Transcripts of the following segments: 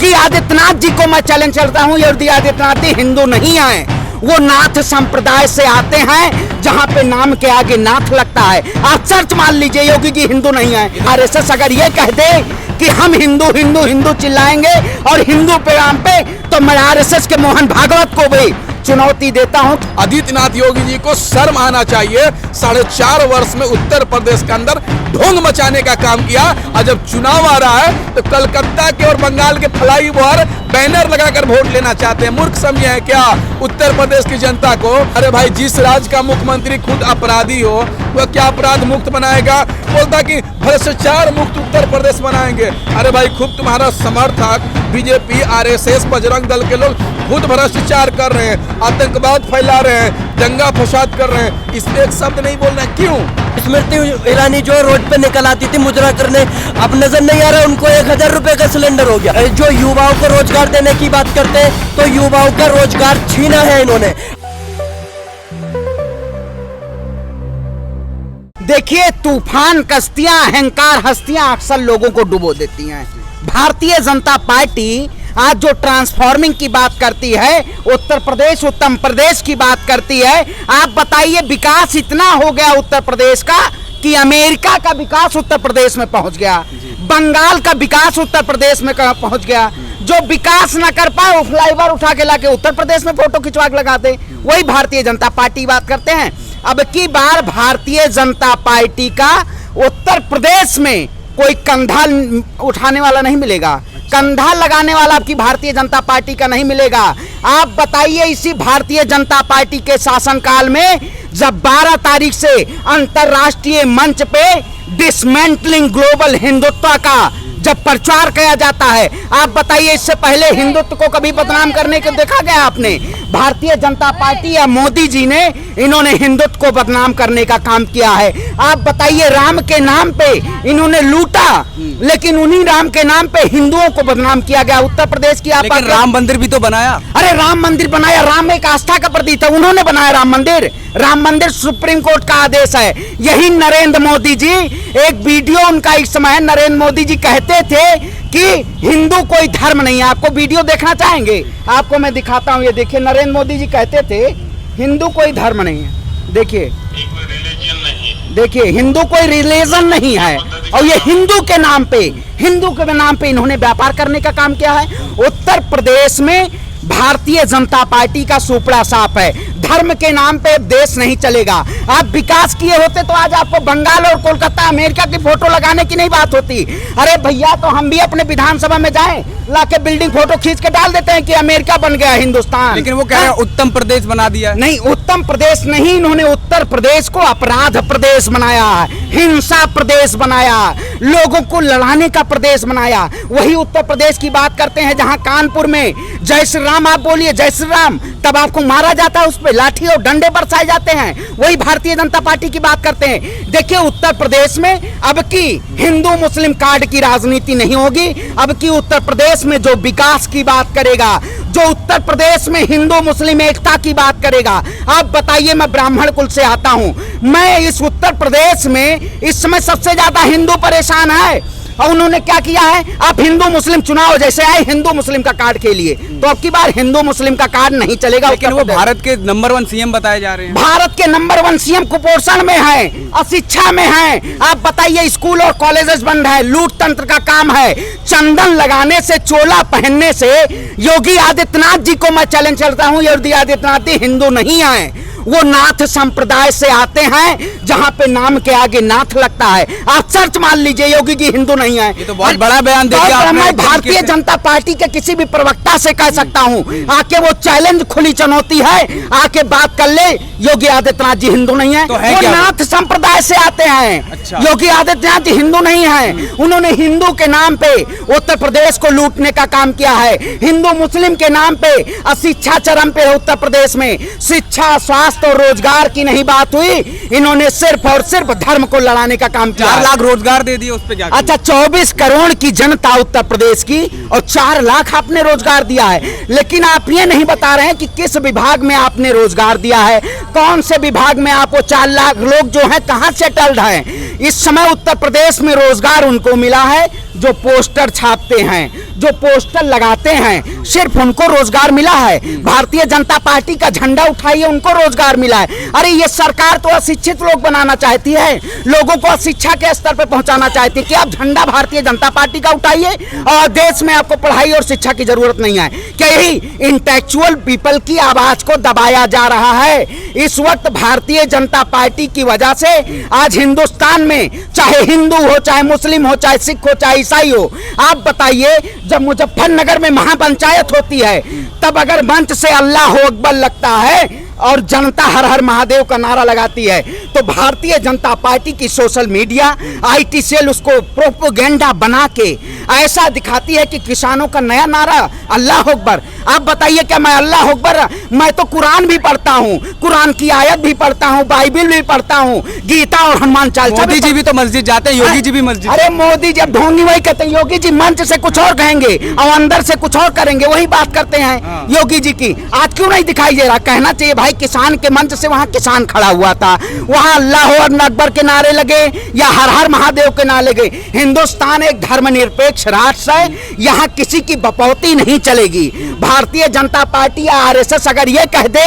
योगी आदित्यनाथ जी को मैं चैलेंज करता हूं, योगी आदित्यनाथ जी हिंदू नहीं आए, वो नाथ संप्रदाय से आते हैं जहां पे नाम के आगे नाथ लगता है। आप सर्च मान लीजिए, योगी जी हिंदू नहीं है। आरएसएस अगर ये कह दे कि हम हिंदू हिंदू हिंदू चिल्लाएंगे और हिंदू पैगाम पे, तो मैं आरएसएस के मोहन भागवत को भी चुनौती देता हूं। आदित्यनाथ योगी जी को शर्म आना चाहिए। 4.5 वर्ष में उत्तर प्रदेश के अंदर ढोंग मचाने का काम किया, और जब चुनाव आ रहा है तो कलकत्ता के और बंगाल के फ्लाईओवर बैनर लगाकर वोट लेना चाहते हैं। मूर्ख समझे हैं क्या उत्तर प्रदेश की जनता को? अरे भाई, जिस राज्य का मुख्यमंत्री खुद अपराधी हो, वह क्या अपराध मुक्त बनाएगा? बोलता कि भ्रष्टाचार मुक्त उत्तर प्रदेश बनाएंगे। अरे भाई, खुद तुम्हारा समर्थक बीजेपी, आरएसएस, बजरंग दल के लोग खुद भ्रष्टाचार कर रहे हैं, आतंकवाद फैला रहे हैं, दंगा फसाद कर रहे हैं, इसमें एक शब्द नहीं बोल रहे। क्यों? स्मृति ईरानी जो रोड पे निकल आती थी मुजरा करने, अब नजर नहीं आ रहा उनको 1000 रुपए का सिलेंडर हो गया। जो युवाओं को रोजगार देने की बात करते हैं, तो युवाओं का रोजगार छीना है इन्होंने। देखिए, तूफान कश्तियां, अहंकार हस्तियां अक्सर लोगों को डुबो देती हैं। भारतीय जनता पार्टी आज जो ट्रांसफॉर्मिंग की बात करती है, उत्तर प्रदेश उत्तम प्रदेश की बात करती है। आप बताइए, विकास इतना हो गया उत्तर प्रदेश का कि अमेरिका का विकास उत्तर प्रदेश में पहुंच गया, बंगाल का विकास उत्तर प्रदेश में पहुंच गया। जो विकास ना कर पाए, वो फ्लाईओवर उठा के लाके उत्तर प्रदेश में फोटो खिंचवा के लगाते, वही भारतीय जनता पार्टी बात करते हैं। अब की बार भारतीय जनता पार्टी का उत्तर प्रदेश में कोई कंधा उठाने वाला नहीं मिलेगा, कंधा लगाने वाला आपकी भारतीय जनता पार्टी का नहीं मिलेगा। आप बताइए, इसी भारतीय जनता पार्टी के शासनकाल में जब 12 तारीख से अंतरराष्ट्रीय मंच पे डिसमेंटलिंग ग्लोबल हिंदुत्व का जब प्रचार किया जाता है, आप बताइए, इससे पहले हिंदुत्व को कभी बदनाम करने को देखा गया आपने? भारतीय जनता पार्टी या मोदी जी ने इन्होंने हिंदुत्व को बदनाम करने का काम किया है। आप बताइए, राम के नाम पे इन्होंने लूटा, लेकिन उन्हीं राम के नाम पे हिंदुओं को बदनाम किया गया। उत्तर प्रदेश की आप राम मंदिर भी तो बनाया। अरे राम मंदिर बनाया, राम एक आस्था का प्रतीक है, उन्होंने बनाया राम मंदिर। राम मंदिर सुप्रीम कोर्ट का आदेश है। यही नरेंद्र मोदी जी, एक वीडियो उनका इस समय नरेंद्र मोदी जी कहते थे कि हिंदू कोई धर्म नहीं है। आपको वीडियो देखना चाहेंगे? आपको मैं दिखाता हूं, ये देखिए, नरेंद्र मोदी जी कहते थे हिंदू कोई धर्म नहीं है। देखिए, देखिए, हिंदू कोई रिलीजन नहीं है, और ये हिंदू के नाम पे इन्होंने व्यापार करने का काम किया है। उत्तर प्रदेश में भारतीय जनता पार्टी का सुपड़ा साफ है, धर्म के नाम पे देश नहीं चलेगा। आप विकास किए होते तो आज आपको बंगाल और कोलकाता, अमेरिका की फोटो लगाने की नहीं बात होती। अरे भैया, तो हम भी अपने विधानसभा में जाएं, लाके बिल्डिंग फोटो खींच के डाल देते हैं कि अमेरिका बन गया हिंदुस्तान। लेकिन वो कह रहे हैं उत्तम प्रदेश बना दिया। नहीं, उत्तम प्रदेश नहीं, इन्होंने उत्तर प्रदेश को अपराध प्रदेश बनाया, हिंसा प्रदेश बनाया, लोगों को लड़ाने का प्रदेश बनाया। वही उत्तर प्रदेश की बात करते हैं जहां कानपुर में जय श्री राम, आप बोलिए जय श्री राम, तब आपको मारा जाता है, उस पर लाठी और डंडे बरसाए जाते हैं। वही भारतीय जनता पार्टी की बात करते हैं। देखिए, उत्तर प्रदेश में अब की हिंदू मुस्लिम कार्ड की राजनीति नहीं होगी। अब की उत्तर प्रदेश में जो विकास की बात करेगा, जो उत्तर प्रदेश में हिंदू मुस्लिम एकता की बात करेगा। आप बताइए, मैं ब्राह्मण कुल से आता हूं, मैं इस उत्तर प्रदेश में इस समय सबसे ज्यादा हिंदू परेशान है, और उन्होंने क्या किया है? आप हिंदू मुस्लिम चुनाव जैसे आए हिंदू मुस्लिम का कार्ड के लिए, तो अब की बार हिंदू मुस्लिम का कार्ड नहीं चलेगा। लेकिन वो भारत के नंबर 1 सीएम बताए जा रहे हैं। भारत के नंबर 1 सीएम कुपोषण में है, अशिक्षा में है। आप बताइए, स्कूल और कॉलेजेस बंद है, लूट तंत्र का काम है। चंदन लगाने से, चोला पहनने से योगी आदित्यनाथ जी को मैं चैलेंज करता हूं, योगी आदित्यनाथ जी हिंदू नहीं आए, वो नाथ संप्रदाय से आते हैं जहां पे नाम के आगे नाथ लगता है। आप सर्च मान लीजिए, योगी जी हिंदू नहीं है। ये तो बहुत बड़ा बयान दे दिया आपने। मैं भारतीय जनता पार्टी के किसी भी प्रवक्ता से कह सकता हूं, आके वो चैलेंज, खुली चुनौती है, आके बात कर ले, योगी आदित्यनाथ जी हिंदू नहीं है, वो नाथ संप्रदाय से आते हैं। अच्छा। योगी आदित्यनाथ जी हिंदू नहीं है, उन्होंने हिंदू के नाम पे उत्तर प्रदेश को लूटने का काम किया है। हिंदू मुस्लिम के नाम पे अशिक्षा चरम पे है उत्तर प्रदेश में। शिक्षा, स्वास्थ्य और रोजगार की नहीं बात हुई, इन्होंने सिर्फ और सिर्फ धर्म को लड़ाने का काम किया। 4 लाख रोजगार दे दिए, उस पे क्या? अच्छा, 24 करोड़ की जनता उत्तर प्रदेश की, और 4 लाख आपने रोजगार दिया है। लेकिन आप ये नहीं बता रहे हैं कि किस विभाग में आपने रोजगार दिया है, कौन से विभाग में आपको 4 लाख लोग जो हैं कहां सेटल्ड हैं। इस समय उत्तर प्रदेश में रोजगार उनको मिला है जो पोस्टर छापते हैं, जो पोस्टर लगाते हैं सिर्फ उनको रोजगार मिला है। भारतीय जनता पार्टी का झंडा उठाइए, उनको रोजगार मिला है। अरे ये सरकार तो अशिक्षित लोग बनाना चाहती है, लोगों को शिक्षा के स्तर पर पहुंचाना चाहती है कि आप झंडा भारतीय जनता पार्टी का उठाइए और देश में आपको पढ़ाई और शिक्षा की जरूरत नहीं है। क्या यही इंटेलेक्चुअल पीपल की आवाज को दबाया जा रहा है? इस वक्त भारतीय जनता पार्टी की वजह से आज हिंदुस्तान में चाहे हिंदू हो, चाहे मुस्लिम हो, चाहे सिख हो, चाहे ईसाई हो, आप बताइए जब मुजफ्फरनगर में महापंचायत होती है तब अगर मंच से अल्लाह अकबर लगता है और जनता हर हर महादेव का नारा लगाती है तो भारतीय जनता पार्टी की सोशल मीडिया आईटी सेल उसको प्रोपेगेंडा बना के ऐसा दिखाती है कि किसानों का नया नारा अल्लाह अकबर। आप बताइए क्या मैं अल्लाह अकबर, मैं तो कुरान भी पढ़ता हूँ, कुरान की आयत भी पढ़ता हूँ, बाइबिल भी पढ़ता हूँ, गीता और हनुमान चालीसा। मोदी जी भी तो मस्जिद जाते हैं, योगी जी भी मस्जिद। अरे मोदी जब ढोंगी वही कहते हैं, योगी जी मंच से कुछ और कहेंगे और अंदर से कुछ और करेंगे, वही बात करते हैं योगी जी की। आज क्यों नहीं दिखाई दे रहा? कहना चाहिए भाई किसान के मंच से वहां किसान खड़ा हुआ था, वहां अल्लाह अकबर के नारे लगे या हर हर महादेव के नारे लगे। हिंदुस्तान एक धर्मनिरपेक्ष राष्ट्र है, यहाँ किसी की बपौती नहीं चलेगी। भारतीय जनता पार्टी या आरएसएस अगर ये कह दे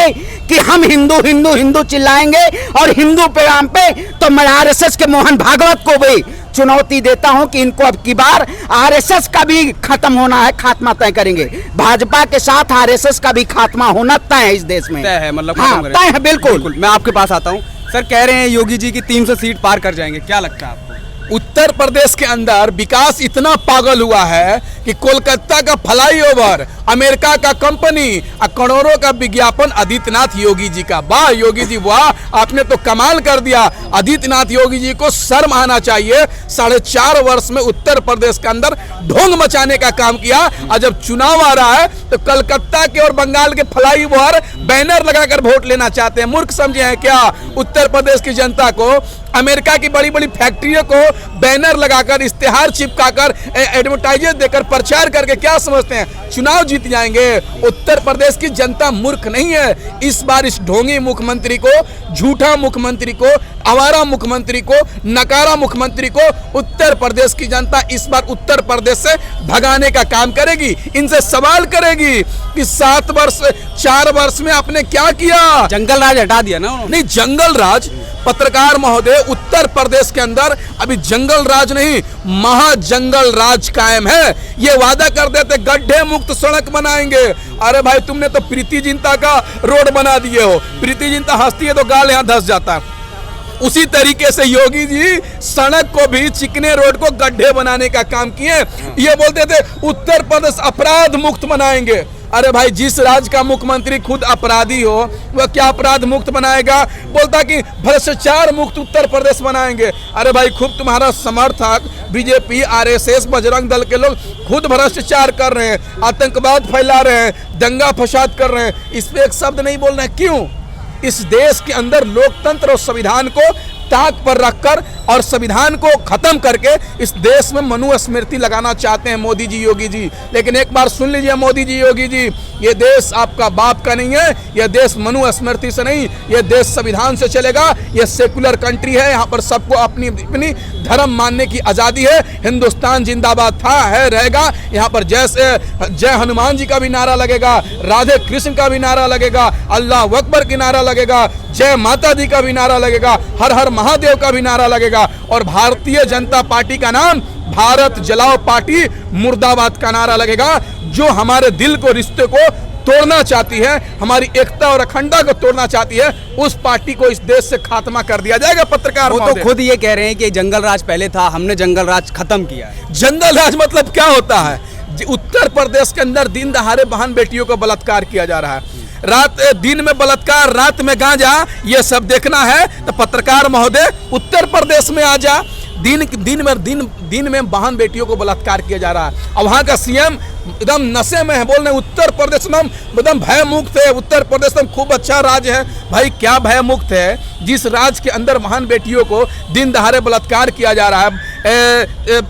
कि हम हिंदू हिंदू हिंदू चिल्लाएंगे और हिंदू पैगाम पे, तो मैं आरएसएस के मोहन भागवत को भी चुनौती देता हूं कि इनको अब की बार आरएसएस का भी खत्म होना है, खात्मा तय करेंगे। भाजपा के साथ आरएसएस का भी खात्मा होना तय है इस देश में, तय है, मतलब हाँ, तय है बिल्कुल। मैं आपके पास आता हूं सर, कह रहे हैं योगी जी की 300 सीट पार कर जाएंगे, क्या लगता है आपको? उत्तर प्रदेश के अंदर विकास इतना पागल हुआ है कि कोलकाता का फ्लाईओवर, अमेरिका का कंपनी और करोड़ों का विज्ञापन आदित्यनाथ योगी जी का। वाह योगी जी वाह, आपने तो कमाल कर दिया। आदित्यनाथ योगी जी को शर्म आना चाहिए। 4.5 वर्ष में उत्तर प्रदेश के अंदर ढोंग मचाने का काम किया और जब चुनाव आ रहा है तो कलकत्ता के और बंगाल के फ्लाईओवर बैनर लगाकर वोट लेना चाहते हैं। मूर्ख समझे हैं क्या उत्तर प्रदेश की जनता को? अमेरिका की बड़ी बड़ी फैक्ट्रियों को बैनर लगाकर, इश्तेहार चिपकाकर, एडवर्टाइजर देकर, प्रचार करके क्या समझते हैं चुनाव जीत जाएंगे? उत्तर प्रदेश की जनता मूर्ख नहीं है। इस बार इस ढोंगी मुख्यमंत्री को, झूठा मुख्यमंत्री को, आवारा मुख्यमंत्री को, नकारा मुख्यमंत्री को उत्तर प्रदेश की जनता इस बार उत्तर प्रदेश से भगाने का काम करेगी। इनसे सवाल करेगी कि 4 वर्ष में आपने क्या किया? जंगल राज हटा दिया ना उन्होंने। नहीं, जंगल राज पत्रकार महोदय, उत्तर प्रदेश के अंदर अभी जंगल राज नहीं, महाजंगल राज कायम है। ये वादा कर देते गड्ढे मुक्त सड़क बनाएंगे। अरे भाई तुमने तो प्रीति जिंटा का रोड बना दिए हो, प्रीति जिंटा हंसती है तो गाल यहाँ धस जाता है। उसी तरीके से योगी जी सड़क को भी, चिकने रोड को गड्ढे बनाने का काम किए। ये बोलते थे उत्तर प्रदेश अपराध मुक्त बनाएंगे। अरे भाई जिस राज्य का मुख्यमंत्री खुद अपराधी हो वह क्या अपराध मुक्त बनाएगा? बोलता कि भ्रष्टाचार मुक्त उत्तर प्रदेश बनाएंगे। अरे भाई खूब तुम्हारा समर्थक बीजेपी, आरएसएस, बजरंग दल के लोग खुद भ्रष्टाचार कर रहे हैं, आतंकवाद फैला रहे हैं, दंगा फसाद कर रहे हैं, इस पे एक शब्द नहीं बोल रहे हैं। क्यों? इस देश के अंदर लोकतंत्र और संविधान को ताक पर रखकर और संविधान को खत्म करके इस देश में मनुस्मृति लगाना चाहते हैं मोदी जी, योगी जी। लेकिन एक बार सुन लीजिए मोदी जी, योगी जी, ये देश आपका बाप का नहीं है, यह देश मनुस्मृति से नहीं, यह देश संविधान से चलेगा। यह सेकुलर कंट्री है, यहाँ पर सबको अपनी अपनी धर्म मानने की आज़ादी है। हिंदुस्तान जिंदाबाद था, है, रहेगा। यहाँ पर जय हनुमान जी का भी नारा लगेगा, राधे कृष्ण का भी नारा लगेगा, अल्लाह अकबर की नारा लगेगा, जय माता दी का भी नारा लगेगा, हर हर महादेव का भी नारा लगेगा और भारतीय जनता पार्टी का नाम भारत जलाओ पार्टी मुर्दाबाद का नारा लगेगा। जो हमारे दिल को, रिश्ते को तोड़ना चाहती है, हमारी एकता और अखंडता को तोड़ना चाहती है, उस पार्टी को इस देश से खात्मा कर दिया जाएगा। पत्रकार वो तो खुद ये कह रहे हैं कि जंगल राज पहले था, हमने जंगल राज खत्म किया है। जंगल राज मतलब क्या होता है? उत्तर प्रदेश के अंदर दिन दहाड़े बहन बेटियों को बलात्कार किया जा रहा है। दिन में बलात्कार, रात में गांजा, ये सब देखना है तो पत्रकार महोदय उत्तर प्रदेश में आ जा। दिन में बहन बेटियों को बलात्कार किया जा रहा है और वहाँ का सीएम एकदम नशे में है, बोल रहे उत्तर प्रदेश में एकदम भय मुक्त है, उत्तर प्रदेश में खूब अच्छा राज्य है। भाई क्या भय मुक्त है? जिस राज्य के अंदर बहन बेटियों को दिन दहाड़े बलात्कार किया जा रहा है,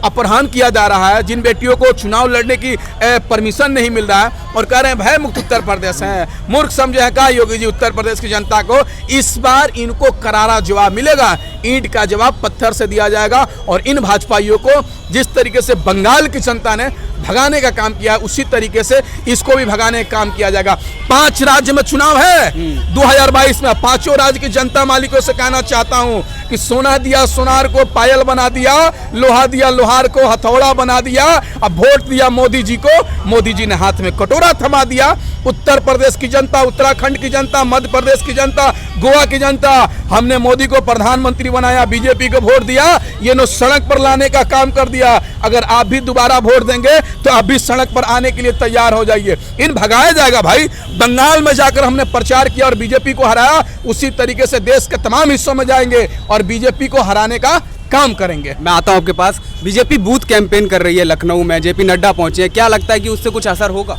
अपहरण किया जा रहा है, जिन बेटियों को चुनाव लड़ने की परमिशन नहीं मिल रहा है और कह रहे हैं भय मुक्त उत्तर प्रदेश है। मूर्ख समझे हैं क्या योगी जी उत्तर प्रदेश की जनता को? इस बार इनको करारा जवाब मिलेगा, ईंट का जवाब पत्थर से दिया जाएगा और इन भाजपाइयों को को जिस तरीके से बंगाल की जनता ने भगाने का काम किया, उसी तरीके से इसको भी भगाने का काम किया जाएगा। 5 राज्य में चुनाव है 2022 में। 5 राज्य की जनता मालिकों से कहना चाहता हूं कि सोना दिया सोनार को पायल बना दिया, लोहा दिया लोहार को हथौड़ा बना दिया, अब वोट दिया मोदी जी को, मोदी जी ने हाथ में कटोरा थमा दिया। उत्तर प्रदेश की जनता, उत्तराखंड की जनता, मध्य प्रदेश की जनता, गोवा की जनता, हमने मोदी को प्रधानमंत्री बनाया, बीजेपी को वोट दिया, ये नो सड़क पर लाने का काम कर दिया। अगर आप भी दोबारा वोट देंगे तो आप भी सड़क पर आने के लिए तैयार हो जाइए। इन भगाया जाएगा भाई। बंगाल में जाकर हमने प्रचार किया और बीजेपी को हराया, उसी तरीके से देश के तमाम हिस्सों में जाएंगे और बीजेपी को हराने का काम करेंगे। मैं आता हूं आपके पास। बीजेपी बूथ कैंपेन कर रही है लखनऊ में, जेपी नड्डा पहुंचे हैं, क्या लगता है कि उससे कुछ असर होगा?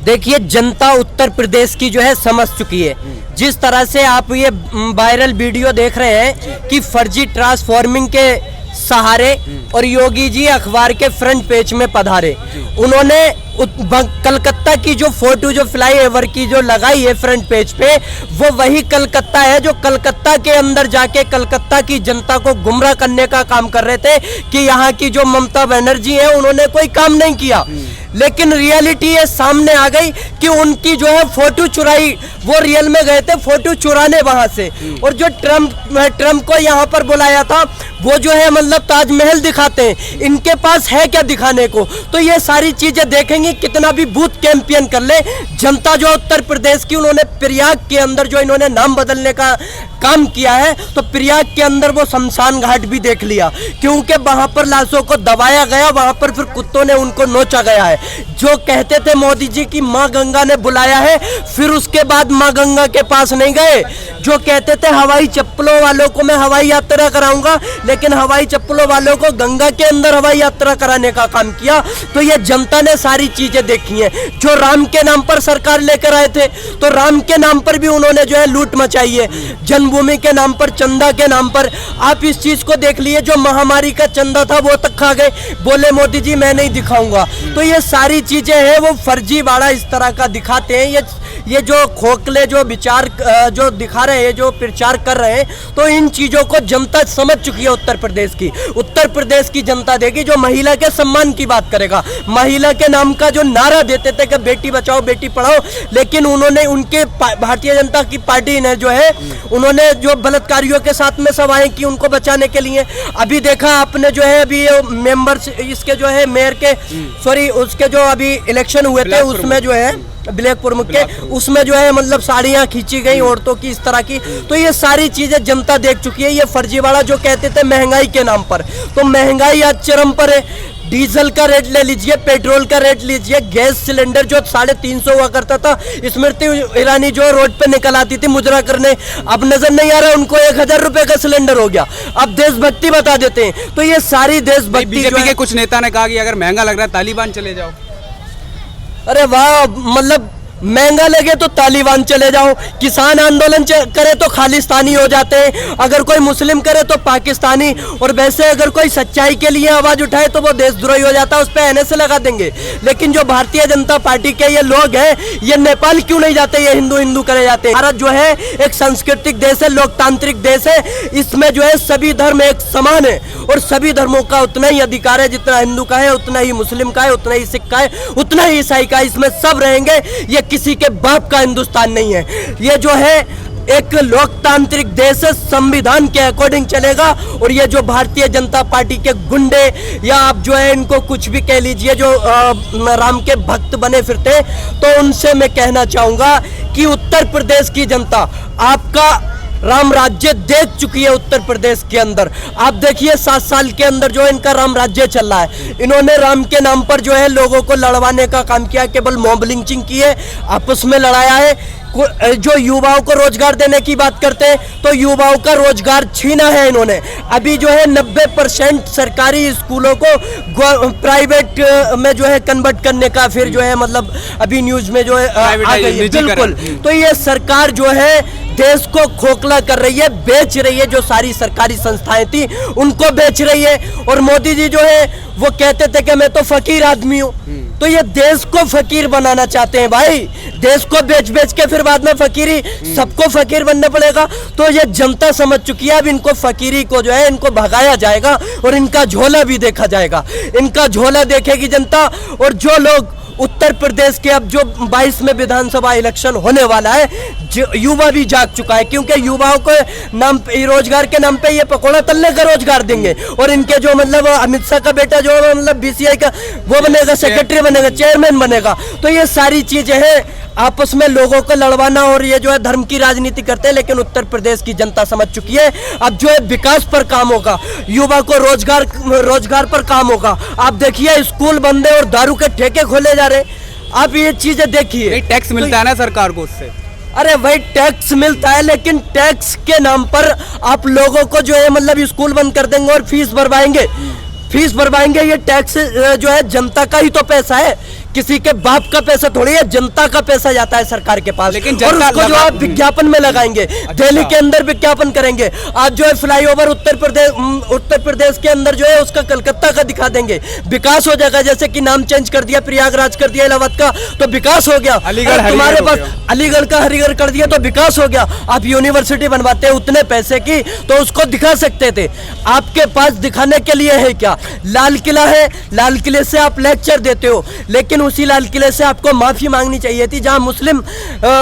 देखिए, जनता उत्तर प्रदेश की जो है समझ चुकी है। जिस तरह से आप ये वायरल वीडियो देख रहे हैं कि फर्जी ट्रांसफॉर्मिंग के सहारे और योगी जी अखबार के फ्रंट पेज में पधारे, उन्होंने कलकत्ता की जो फोटो जो फ्लाईओवर की जो लगाई है फ्रंट पेज पे, वो वही कलकत्ता है जो कलकत्ता के अंदर जाके कलकत्ता की जनता को गुमराह करने का काम कर रहे थे कि यहाँ की जो ममता बनर्जी है उन्होंने कोई काम नहीं किया। लेकिन रियलिटी ये सामने आ गई कि उनकी जो है फोटो चुराई, वो रियल में गए थे फोटो चुराने वहां से। और जो ट्रम्प को यहाँ पर बुलाया था, वो जो है मतलब ताजमहल दिखाते हैं, इनके पास है क्या दिखाने को? तो ये सारी चीजें देखेंगे, कितना भी बूथ कैंपेन कर ले जनता जो उत्तर प्रदेश की, उन्होंने प्रयाग के अंदर जो इन्होंने नाम बदलने का काम किया है, तो प्रयाग के अंदर वो शमशान घाट भी देख लिया, क्योंकि वहां पर लाशों को दबाया गया, वहां पर फिर कुत्तों ने उनको नोचा गया है। जो कहते थे मोदी जी की माँ गंगा ने बुलाया है, फिर उसके बाद माँ गंगा के पास नहीं गए। जो कहते थे हवाई चप्पलों वालों को मैं हवाई यात्रा कराऊंगा, लेकिन हवाई चप्पलों वालों को गंगा के अंदर हवाई यात्रा कराने का काम किया। तो ये जनता ने सारी चीजें देखी हैं। जो राम के नाम पर सरकार लेकर आए थे, तो राम के नाम पर भी उन्होंने जो है लूट मचाई है। जन्मभूमि के नाम पर, चंदा के नाम पर, आप इस चीज को देख लिए, जो महामारी का चंदा था वो तक खा गए, बोले मोदी जी मैं नहीं दिखाऊंगा। तो ये सारी चीजें हैं वो फर्जीवाड़ा इस तरह का दिखाते हैं। ये जो खोखले जो विचार जो दिखा रहे हैं, जो प्रचार कर रहे हैं, तो इन चीजों को जनता समझ चुकी है उत्तर प्रदेश की। उत्तर प्रदेश की जनता देगी जो महिला के सम्मान की बात करेगा। महिला के नाम का जो नारा देते थे कि बेटी बचाओ बेटी पढ़ाओ, लेकिन उन्होंने उनके भारतीय जनता की पार्टी ने जो है उन्होंने जो बलात्कारियों के साथ में सभाएं की उनको बचाने के लिए। अभी देखा आपने जो है अभी मेंबर्स इसके जो है मेयर के सॉरी उसके जो अभी इलेक्शन हुए थे, उसमें जो है ब्लैक प्रमुख के, उसमें जो है मतलब साड़ियां खींची गई औरतों की इस तरह की। तो ये सारी चीजें जनता देख चुकी है। ये फर्जीवाड़ा जो कहते थे महंगाई के नाम पर, तो महंगाई आज चरम पर है। डीजल का रेट ले लीजिए, पेट्रोल का रेट लीजिए, गैस सिलेंडर जो 350 हुआ करता था, स्मृति ईरानी जो रोड पे निकल आती थी मुजरा करने, अब नजर नहीं आ रहा उनको 1000 रुपए का सिलेंडर हो गया। अब देशभक्ति बता देते हैं। तो ये सारी देशभक्ति बीजेपी के कुछ नेता ने कहा कि अगर महंगा लग रहा है तालिबान चले जाओ। अरे वाह, मतलब महंगा लगे तो तालिबान चले जाओ, किसान आंदोलन करे तो खालिस्तानी हो जाते हैं, अगर कोई मुस्लिम करे तो पाकिस्तानी, और वैसे अगर कोई सच्चाई के लिए आवाज उठाए तो वो देशद्रोही हो जाता है, उस पर एनएसए लगा देंगे। लेकिन जो भारतीय जनता पार्टी के ये लोग हैं, ये नेपाल क्यों नहीं जाते, ये हिंदू हिंदू करे जाते हैं। भारत जो है एक सांस्कृतिक देश है, लोकतांत्रिक देश है, इसमें जो है सभी धर्म एक समान है और सभी धर्मों का उतना ही अधिकार है, जितना हिंदू का है उतना ही मुस्लिम का है, उतना ही सिख का है, उतना ही ईसाई का है, इसमें सब रहेंगे। ये किसी के बाप का हिंदुस्तान नहीं है। ये जो है एक लोकतांत्रिक देश है, संविधान के अकॉर्डिंग चलेगा। और ये जो भारतीय जनता पार्टी के गुंडे या आप जो है इनको कुछ भी कह लीजिए, जो राम के भक्त बने फिरते, तो उनसे मैं कहना चाहूंगा कि उत्तर प्रदेश की जनता आपका राम राज्य देख चुकी है। उत्तर प्रदेश के अंदर आप देखिए 7 साल के अंदर जो इनका राम राज्य चल रहा है, इन्होंने राम के नाम पर जो है लोगों को लड़वाने का काम किया, केवल मॉब लिंचिंग की है, आपस में लड़ाया है। जो युवाओं को रोजगार देने की बात करते हैं, तो युवाओं का रोजगार छीना है इन्होंने। अभी जो है 90% सरकारी स्कूलों को प्राइवेट में जो है कन्वर्ट करने का फिर जो है मतलब अभी न्यूज में जो है आ गई है। बिल्कुल, तो ये सरकार जो है देश को खोखला कर रही है, बेच रही है। जो सारी सरकारी संस्थाएं थी उनको बेच रही है। और मोदी जी जो है वो कहते थे कि मैं तो फकीर आदमी हूँ, तो ये देश को फकीर बनाना चाहते हैं भाई। देश को बेच बेच के फिर बाद में फकीरी, सबको फकीर बनना पड़ेगा। तो ये जनता समझ चुकी है, अब इनको फकीरी को जो है इनको भगाया जाएगा और इनका झोला भी देखा जाएगा। इनका झोला देखेगी जनता। और जो लोग उत्तर प्रदेश के अब जो 22 में विधानसभा इलेक्शन होने वाला है, युवा भी जाग चुका है, क्योंकि युवाओं को नाम रोजगार के नाम पे ये पकौड़ा तलने का रोजगार देंगे। और इनके जो मतलब अमित शाह का बेटा जो मतलब बीसीआई का वो बनेगा, सेक्रेटरी बनेगा, चेयरमैन बनेगा। तो ये सारी चीजें हैं, आपस में लोगों को लड़वाना और ये जो है धर्म की राजनीति करते हैं। लेकिन उत्तर प्रदेश की जनता समझ चुकी है, अब जो है विकास पर काम होगा, युवा को रोजगार पर काम होगा। आप देखिए स्कूल बंद है और दारू के ठेके खोले जा रहे। आप ये चीजें देखिए, टैक्स मिलता है ना सरकार को उससे। अरे भाई टैक्स मिलता है, लेकिन टैक्स के नाम पर आप लोगों को जो है मतलब स्कूल बंद कर देंगे और फीस भरवाएंगे। ये टैक्स जो है जनता का ही तो पैसा है, किसी के बाप का पैसा थोड़ी है, जनता का पैसा जाता है सरकार के पास। लेकिन और उसको जो आप विज्ञापन में लगाएंगे, दिल्ली के अंदर विज्ञापन करेंगे। आज जो है फ्लाईओवर उत्तर प्रदेश के अंदर जो है उसका कलकत्ता का दिखा देंगे, विकास हो जाएगा। जैसे कि नाम चेंज कर दिया, प्रयागराज कर दिया इलाहाबाद का, तो विकास हो गया। तुम्हारे पास अलीगढ़ का हरिगढ़ कर दिया तो विकास हो गया। आप यूनिवर्सिटी बनवाते हैं उतने पैसे की, तो उसको दिखा सकते थे। आपके पास दिखाने के लिए है क्या? लाल किला है, लाल किले से आप लेक्चर देते हो, लेकिन उसी लाल किले से आपको माफी मांगनी चाहिए थी, जहां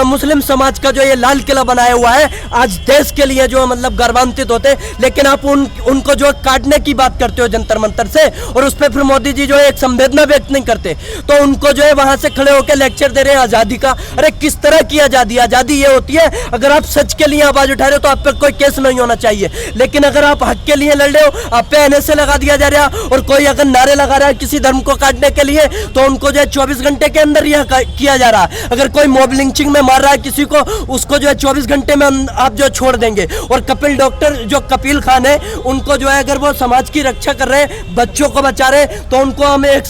मुस्लिम समाज का जो ये लाल किला बनाया हुआ है, आज देश के लिए जो मतलब गर्वान्वित होते। लेकिन आप उनको जो काटने की बात करते हो जंतर मंतर से, और उस पर फिर मोदी जी जो है एक संवेदना व्यक्त नहीं करते, तो उनको जो है वहां से खड़े होकर लेक्चर दे रहे हैं आजादी का। अरे किस तरह की आजादी? आजादी ये होती है अगर आप सच के लिए आवाज उठा रहे हो तो आप पर कोई केस नहीं होना चाहिए। लेकिन अगर आप हक के लिए लड़ रहे हो, आप पे NSA लगा दिया जा रहा है। और कोई अगर नारे लगा रहा है किसी धर्म को काटने के लिए, तो उनको जो है 24 घंटे के अंदर यह किया जा रहा है। अगर कोई मॉब लिंचिंग में मार रहा है किसी को, उसको जो है 24 घंटे में आप जो छोड़ देंगे। और कपिल खान है, उनको जो है अगर वो समाज की रक्षा कर रहे हैं, बच्चों को बचा रहे, तो उनको हम 1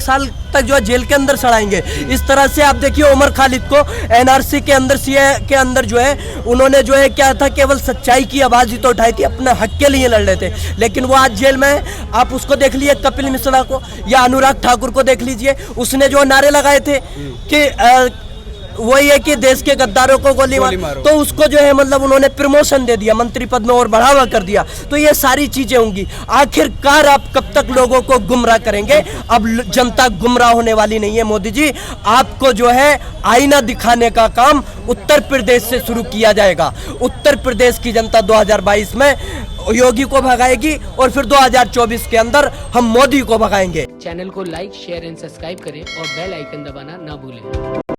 साल तक जो है जेल के अंदर सड़ाएंगे। इस तरह से आप देखिए उमर खालिद को NRC के अंदर, CA के अंदर जो है उन्होंने जो है क्या था, केवल सच्चाई की आवाज ही तो उठाई थी, अपने हक के लिए लड़ रहे थे, लेकिन वो आज जेल में है। आप उसको देख लीजिए, कपिल मिश्रा को या अनुराग ठाकुर को देख लीजिए, उसने जो नारे लगाए थे कि वही है कि देश के गद्दारों को गोली मारो, तो उसको जो है मतलब उन्होंने प्रमोशन दे दिया, मंत्री पद में और बढ़ावा कर दिया। तो ये सारी चीजें होंगी। आखिरकार आप कब तक लोगों को गुमराह करेंगे? अब जनता गुमराह होने वाली नहीं है मोदी जी। आपको जो है आईना दिखाने का काम उत्तर प्रदेश से शुरू किया जाएगा। उत्तर प्रदेश की जनता 2022 में योगी को भगाएगी और फिर 2024 के अंदर हम मोदी को भगाएंगे। चैनल को लाइक, शेयर एंड सब्सक्राइब करें और बेल आइकन दबाना ना भूलें।